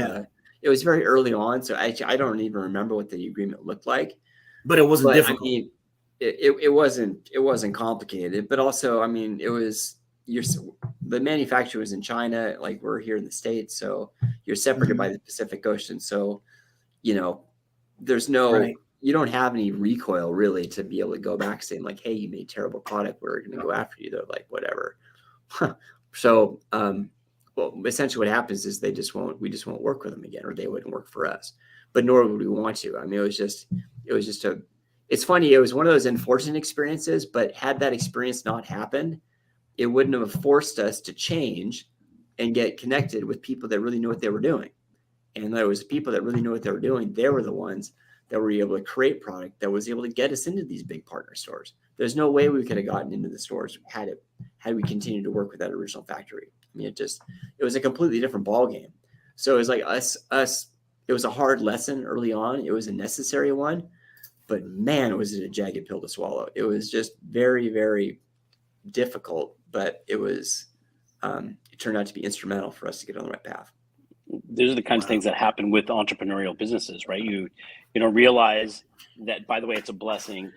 [SPEAKER 3] It was very early on, so I don't even remember what the agreement looked like.
[SPEAKER 2] But it wasn't difficult.
[SPEAKER 3] It wasn't complicated, but also, it was the manufacturer was in China, like we're here in the States, so you're separated by the Pacific Ocean. So, there's no, you don't have any recoil really to be able to go back saying like, hey, you made terrible product, we're going to go after you. They're like, whatever. So, well, essentially what happens is we just won't work with them again, or they wouldn't work for us, but nor would we want to. It's funny. It was one of those unfortunate experiences, but had that experience not happened, it wouldn't have forced us to change and get connected with people that really knew what they were doing. And there was people that really knew what they were doing. They were the ones that were able to create product that was able to get us into these big partner stores. There's no way we could have gotten into the stores had we continued to work with that original factory. It was a completely different ball game. So it was like us. It was a hard lesson early on. It was a necessary one. But man, was it a jagged pill to swallow. It was just very, very difficult, but it turned out to be instrumental for us to get on the right path.
[SPEAKER 1] Those are the kinds of things that happen with entrepreneurial businesses, right? You don't realize that, by the way, it's a blessing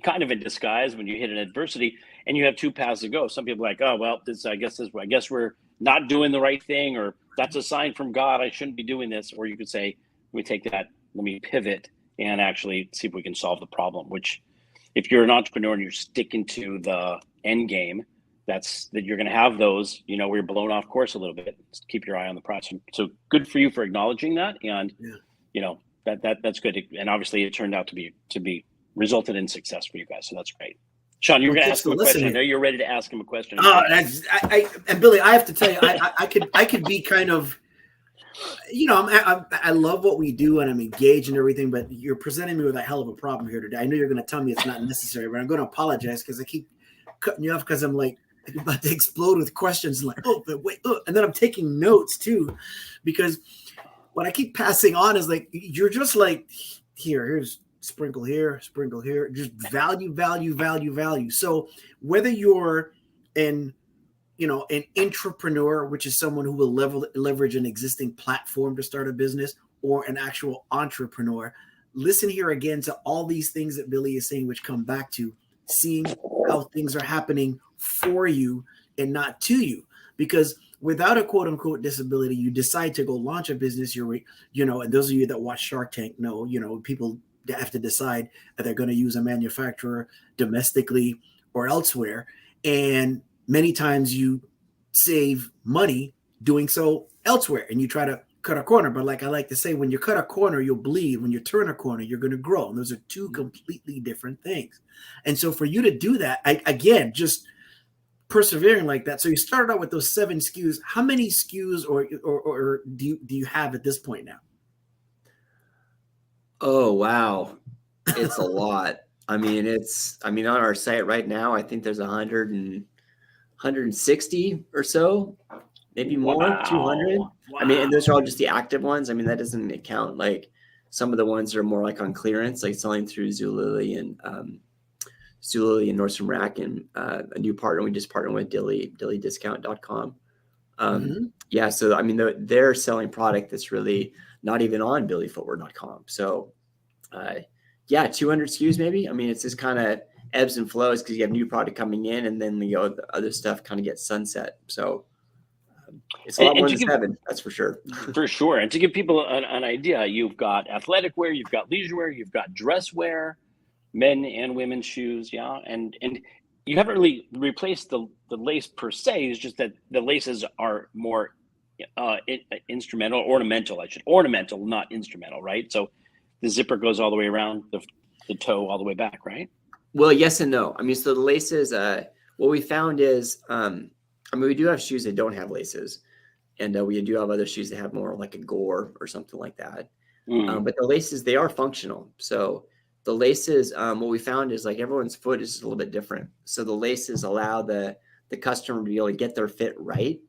[SPEAKER 1] kind of in disguise when you hit an adversity and you have two paths to go. Some people are like, oh, well, I guess we're not doing the right thing, or that's a sign from God, I shouldn't be doing this. Or you could say, let me take that, let me pivot and actually see if we can solve the problem, which if you're an entrepreneur and you're sticking to the end game, that you're going to have those, where you're blown off course a little bit. Just keep your eye on the prize. So good for you for acknowledging that. And, that's good. And obviously it turned out to be resulted in success for you guys. So that's great. Sean, you were going to ask him a question. I know you're ready to ask him a question.
[SPEAKER 2] And Billy, I have to tell you, I could be kind of, I love what we do and I'm engaged and everything, but you're presenting me with a hell of a problem here today. I know you're going to tell me it's not necessary, but I'm going to apologize because I keep cutting you off because I'm like about to explode with questions and like, oh, but wait, and then I'm taking notes too, because what I keep passing on is like, you're just like, here's sprinkle here, just value. So whether you're an intrapreneur, which is someone who will leverage an existing platform to start a business, or an actual entrepreneur, listen here again to all these things that Billy is saying, which come back to seeing how things are happening for you and not to you. Because without a quote unquote disability, you decide to go launch a business, and those of you that watch Shark Tank know, people have to decide if they're going to use a manufacturer domestically or elsewhere. And many times you save money doing so elsewhere and you try to cut a corner. But like I like to say, when you cut a corner, you'll bleed. When you turn a corner, you're going to grow. And those are two completely different things. And so for you to do that, again, just persevering like that. So you started out with those 7 SKUs. How many SKUs or do you have at this point now?
[SPEAKER 3] Oh, wow. It's a lot. On our site right now, I think there's 160 or so, maybe more, 200. Wow. And those are all just the active ones. That doesn't count like some of the ones that are more like on clearance, like selling through Zulily and Nordstrom Rack, and a new partner we just partnered with, dillydiscount.com. Yeah, so they're selling product that's really not even on billyfootwear.com. So 200 SKUs maybe. It's just kind of ebbs and flows because you have new product coming in, and then the other stuff kind of gets sunset. So it's a lot more than 7, that's for sure.
[SPEAKER 1] For sure. And to give people an idea, you've got athletic wear, you've got leisure wear, you've got dress wear. men and women's shoes, yeah. And you haven't really replaced the lace per se. It's just that the laces are more instrumental, ornamental, not instrumental, right? So the zipper goes all the way around the toe all the way back, right?
[SPEAKER 3] Well, yes and no. I mean, so the laces, what we found is, I mean, we do have shoes that don't have laces, and we do have other shoes that have more like a gore or something like that. But the laces, they are functional. So the laces, what we found is like everyone's foot is a little bit different. So the laces allow the customer to be able to get their fit right,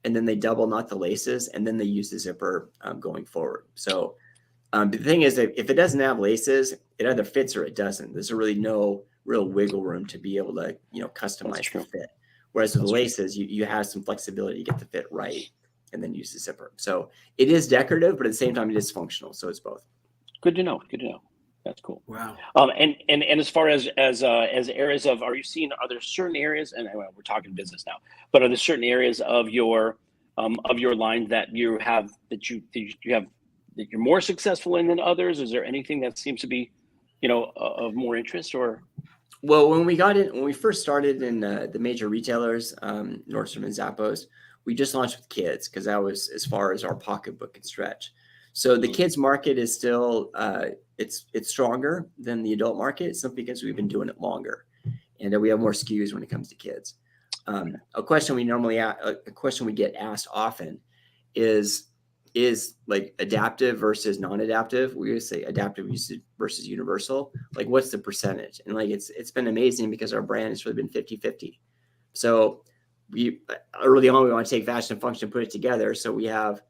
[SPEAKER 3] and then they double knot the laces, and then they use the zipper going forward. So the thing is that if it doesn't have laces, it either fits or it doesn't. There's really no real wiggle room to be able to, customize the fit. Whereas with the laces, you have some flexibility to get the fit right and then use the zipper. So it is decorative, but at the same time, it is functional. So it's both.
[SPEAKER 1] Good to know. Good to know. That's cool.
[SPEAKER 2] Wow.
[SPEAKER 1] And as far as areas of, are there certain areas, and we're talking business now, but are there certain areas of your line that you have that you're more successful in than others? Is there anything that seems to be, of more interest? Or
[SPEAKER 3] well, when we first started in the major retailers, Nordstrom and Zappos, we just launched with kids because that was as far as our pocketbook could stretch. So the kids market is still it's stronger than the adult market simply because we've been doing it longer, and we have more SKUs when it comes to kids. A question we get asked often is like adaptive versus non-adaptive. We would say adaptive versus universal. Like, what's the percentage? And like, it's been amazing because our brand has really been 50-50. So early on, we want to take fashion and function and put it together. So we have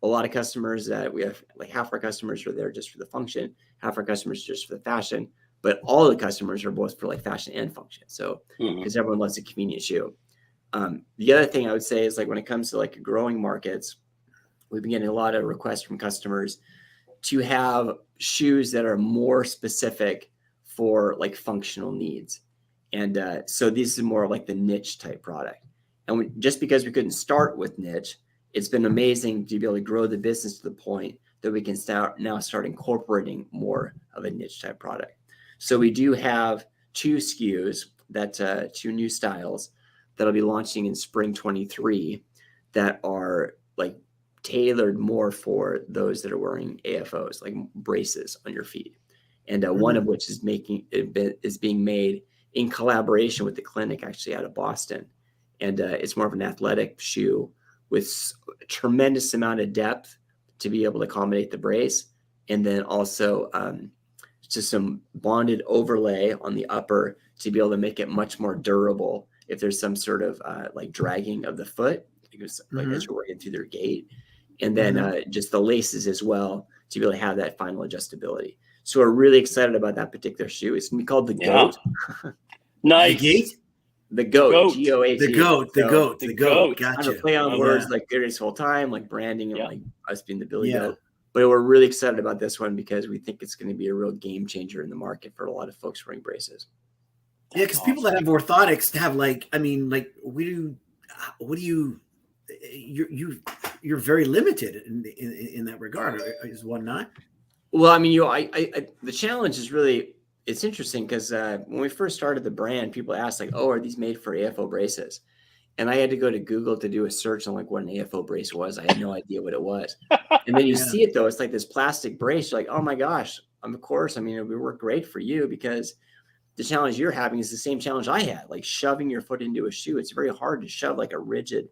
[SPEAKER 3] a lot of customers that we have, like half our customers are there just for the function, half our customers just for the fashion, but all the customers are both for like fashion and function. So because everyone loves a convenient shoe. The other thing I would say is like when it comes to like growing markets, we've been getting a lot of requests from customers to have shoes that are more specific for like functional needs. And so this is more like the niche type product. And just because we couldn't start with niche, it's been amazing to be able to grow the business to the point that we can start incorporating more of a niche type product. So we do have 2 SKUs that 2 new styles that'll be launching in spring 23 that are like tailored more for those that are wearing AFOs, like braces on your feet. And one of which is being made in collaboration with the clinic actually out of Boston. And it's more of an athletic shoe with a tremendous amount of depth to be able to accommodate the brace. And then also just some bonded overlay on the upper to be able to make it much more durable if there's some sort of like dragging of the foot, because like as you're working through their gait. And then just the laces as well to be able to have that final adjustability. So we're really excited about that particular shoe. It's going to be called the GOAT.
[SPEAKER 1] Nice.
[SPEAKER 3] The GOAT.
[SPEAKER 1] GOAT.
[SPEAKER 2] The GOAT. Gotcha.
[SPEAKER 3] Kind of play on words like this whole time, like branding and like us being the Billy Goat. But we're really excited about this one because we think it's going to be a real game changer in the market for a lot of folks wearing braces.
[SPEAKER 2] Yeah, because people that have orthotics have like, I mean, like what do you you're very limited in that regard. Is one not?
[SPEAKER 3] Well, I mean, the challenge is really, it's interesting because when we first started the brand, people asked like, "Oh, are these made for AFO braces?" And I had to go to Google to do a search on like what an AFO brace was. I had no idea what it was. And then you see it though; it's like this plastic brace. You're like, "Oh my gosh!" Of course, I mean, it would work great for you because the challenge you're having is the same challenge I had, like shoving your foot into a shoe. It's very hard to shove like a rigid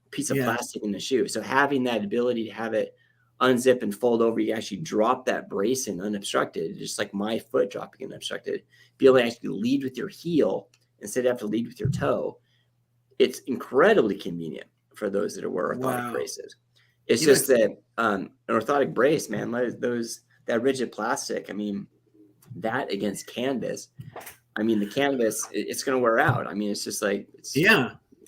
[SPEAKER 3] piece of plastic in the shoe. So having that ability to have it unzip and fold over, you actually drop that brace in unobstructed, just like my foot dropping unobstructed, be able to actually lead with your heel instead of have to lead with your toe. It's incredibly convenient for those that wear orthotic braces. It's just that an orthotic brace, man, that rigid plastic, I mean, that against canvas, I mean, the canvas, it's going to wear out. I mean, it's just like,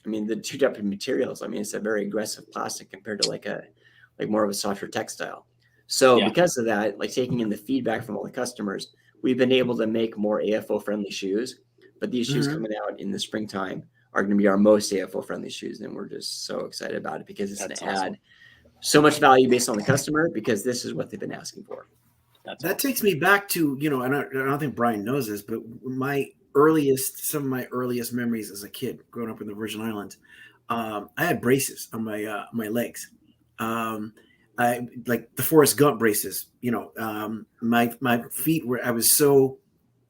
[SPEAKER 3] I mean, the 2 types of materials, I mean, it's a very aggressive plastic compared to like more of a softer textile. So because of that, like taking in the feedback from all the customers, we've been able to make more AFO friendly shoes, but these shoes coming out in the springtime are going to be our most AFO friendly shoes. And we're just so excited about it because it's going to add so much value based on the customer because this is what they've been asking for.
[SPEAKER 2] That takes me back to, I don't think Brian knows this, but some of my earliest memories as a kid growing up in the Virgin Islands, I had braces on my legs. I like the Forrest Gump braces. My feet I was so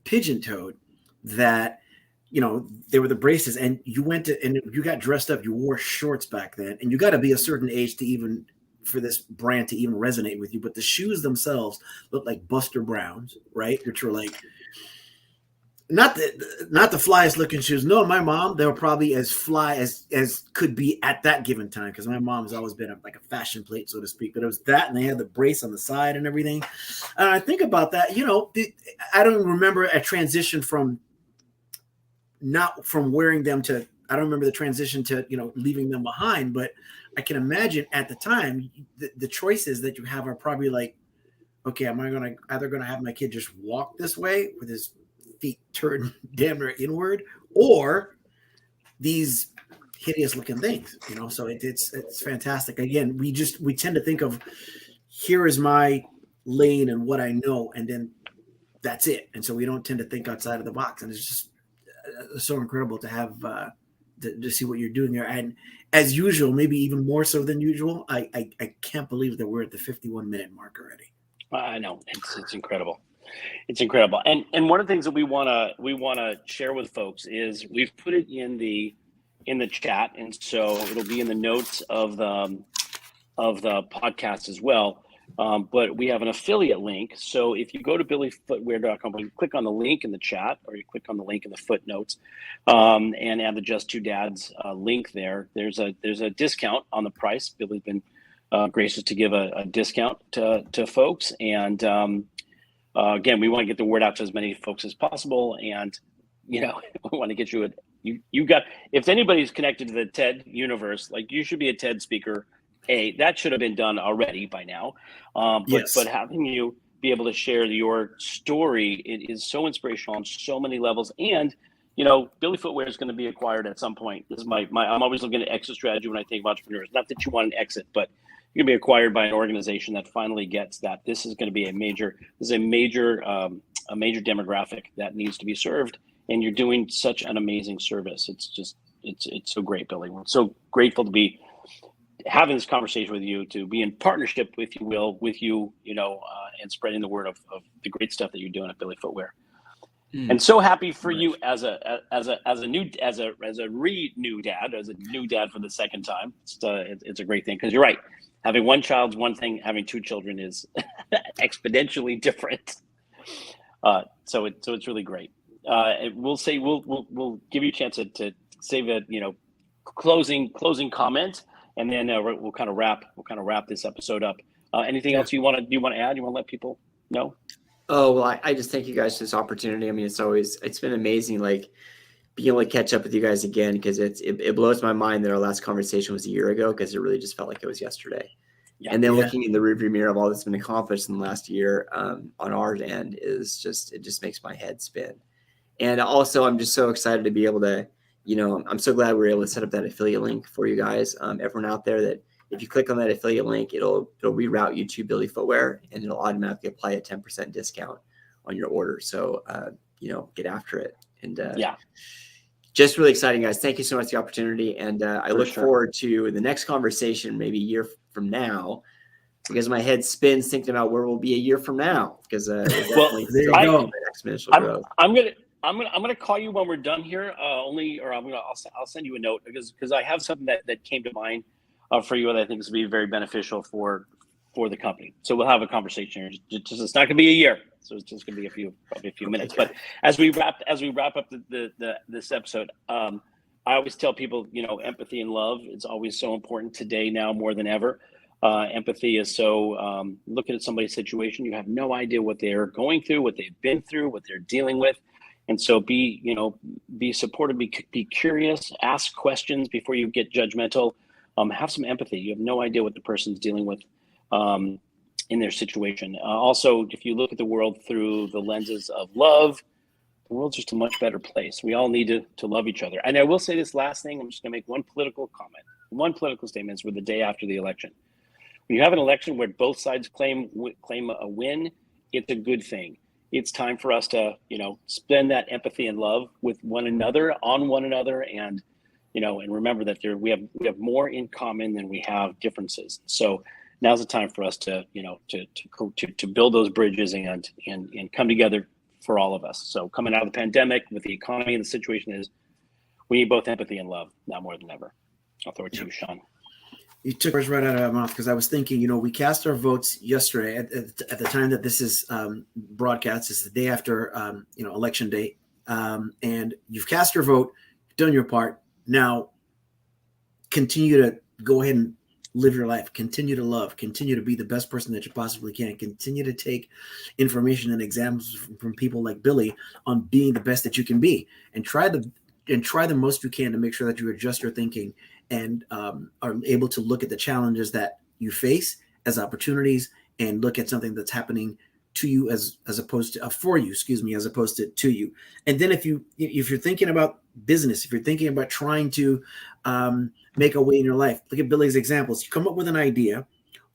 [SPEAKER 2] pigeon-toed that they were the braces, and and you got dressed up. You wore shorts back then, and you got to be a certain age for this brand to even resonate with you. But the shoes themselves looked like Buster Browns, right? Which were like not the flyest looking shoes. No, my mom, they were probably as fly as could be at that given time, because my mom has always been like a fashion plate, so to speak. But it was that, and they had the brace on the side and everything. And I think about that, I don't remember a transition from not from wearing them to, I don't remember the transition to, leaving them behind, but I can imagine at the time, the choices that you have are probably like, okay, am I either going to have my kid just walk this way with his feet turned damn near inward, or these hideous looking things, so it's fantastic. Again, we tend to think of, here is my lane and what I know, and then that's it. And so we don't tend to think outside of the box, and it's just so incredible to have to see what you're doing there. And as usual, maybe even more so than usual, I can't believe that we're at the 51-minute mark already.
[SPEAKER 1] I know, it's incredible. It's incredible. And one of the things that we want to share with folks is we've put it in the chat, and so it'll be in the notes of the podcast as well. But we have an affiliate link. So if you go to billyfootwear.com, you click on the link in the chat, or you click on the link in the footnotes, and add the Just Two Dads link there. There's a discount on the price. Billy's been gracious to give a discount to folks. And again, we want to get the word out to as many folks as possible. And, we want to get you got, if anybody's connected to the TED universe, like, you should be a TED speaker. That should have been done already by now. But having you be able to share your story, it is so inspirational on so many levels. And, Billy Footwear is going to be acquired at some point. This is I'm always looking at exit strategy when I think of entrepreneurs. Not that you want an exit, but you're going to be acquired by an organization that finally gets that this is going to be a major demographic that needs to be served. And you're doing such an amazing service. It's so great, Billy. We're so grateful to be having this conversation with you, to be in partnership, if you will, with you, and spreading the word of the great stuff that you're doing at Billy Footwear. And so happy for you as a new dad for the second time. It's a great thing, because you're right. Having one child's one thing, having two children is exponentially different. So it's really great. We'll give you a chance to save a closing comment. And then we'll kind of wrap this episode up. Anything else you want to add? You want to let people know?
[SPEAKER 3] Oh, well, I just thank you guys for this opportunity. I mean, it's been amazing, like, being able to catch up with you guys again, because it blows my mind that our last conversation was a year ago, because it really just felt like it was yesterday. Yeah. And then looking in the rearview mirror of all that's been accomplished in the last year on our end it just makes my head spin. And also, I'm just so excited to be able to, I'm so glad we were able to set up that affiliate link for you guys. Everyone out there, that if you click on that affiliate link, it'll reroute you to Billy Footwear, and it'll automatically apply a 10% discount on your order. So, get after it. And just really exciting, guys. Thank you so much for the opportunity. And I look forward to the next conversation, maybe a year from now, because my head spins thinking about where we'll be a year from now. Because
[SPEAKER 2] there you go.
[SPEAKER 3] Exponential growth.
[SPEAKER 1] I'm gonna call you when we're done here. I'll send you a note, because I have something that came to mind for you that I think is going to be very beneficial for the company. So we'll have a conversation here. It's not going to be a year, so it's just going to be probably a few minutes.
[SPEAKER 3] Okay.
[SPEAKER 1] But as we wrap up this episode, I always tell people, empathy and love is always so important today, now more than ever. Empathy is so looking at somebody's situation, you have no idea what they're going through, what they've been through, what they're dealing with. And so be supportive, be curious, ask questions before you get judgmental. Have some empathy. You have no idea what the person's dealing with in their situation. Also, if you look at the world through the lenses of love, the world's just a much better place. We all need to love each other. And I will say this last thing. I'm just going to make one political comment. One political statement is for the day after the election. When you have an election where both sides claim a win, It's a good thing. It's time for us to, spend that empathy and love with one another, on one another, and and remember that we have more in common than we have differences. So now's the time for us to to build those bridges and come together for all of us. So coming out of the pandemic, with the economy and the situation is, we need both empathy and love now more than ever. I'll throw it to you, Sean.
[SPEAKER 2] You took words right out of my mouth, because I was thinking, we cast our votes yesterday at the time that this is broadcast. It's the day after, election day. And you've cast your vote, done your part. Now continue to go ahead and live your life, continue to love, continue to be the best person that you possibly can, continue to take information and examples from people like Billy on being the best that you can be, and try the most you can to make sure that you adjust your thinking and are able to look at the challenges that you face as opportunities, and look at something that's happening to you as opposed to for you, as opposed to you. And then if you're thinking about business, if you're thinking about trying to make a way in your life, look at Billy's examples. You come up with an idea,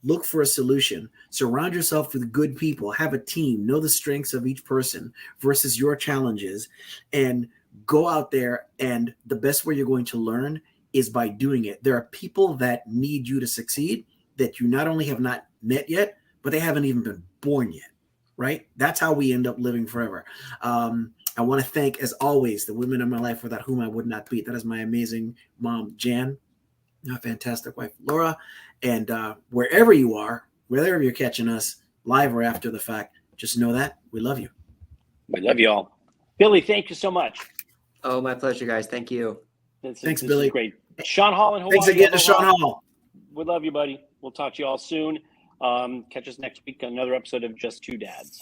[SPEAKER 2] look for a solution, surround yourself with good people, have a team, know the strengths of each person versus your challenges, and go out there. And the best way you're going to learn is by doing it. There are people that need you to succeed that you not only have not met yet, but they haven't even been born yet, right? That's how we end up living forever. I want to thank, as always, the women in my life without whom I would not be. That is my amazing mom, Jan, my fantastic wife, Laura, and wherever you are, wherever you're catching us, live or after the fact, just know that we love you.
[SPEAKER 1] We love you all. Billy, thank you so much.
[SPEAKER 3] Oh, my pleasure, guys. Thank you.
[SPEAKER 2] Thanks, Billy.
[SPEAKER 1] Great. Sean Hall in Hawaii.
[SPEAKER 2] Thanks again to Sean Hall.
[SPEAKER 1] We love you, buddy. We'll talk to you all soon. Catch us next week on another episode of Just Two Dads.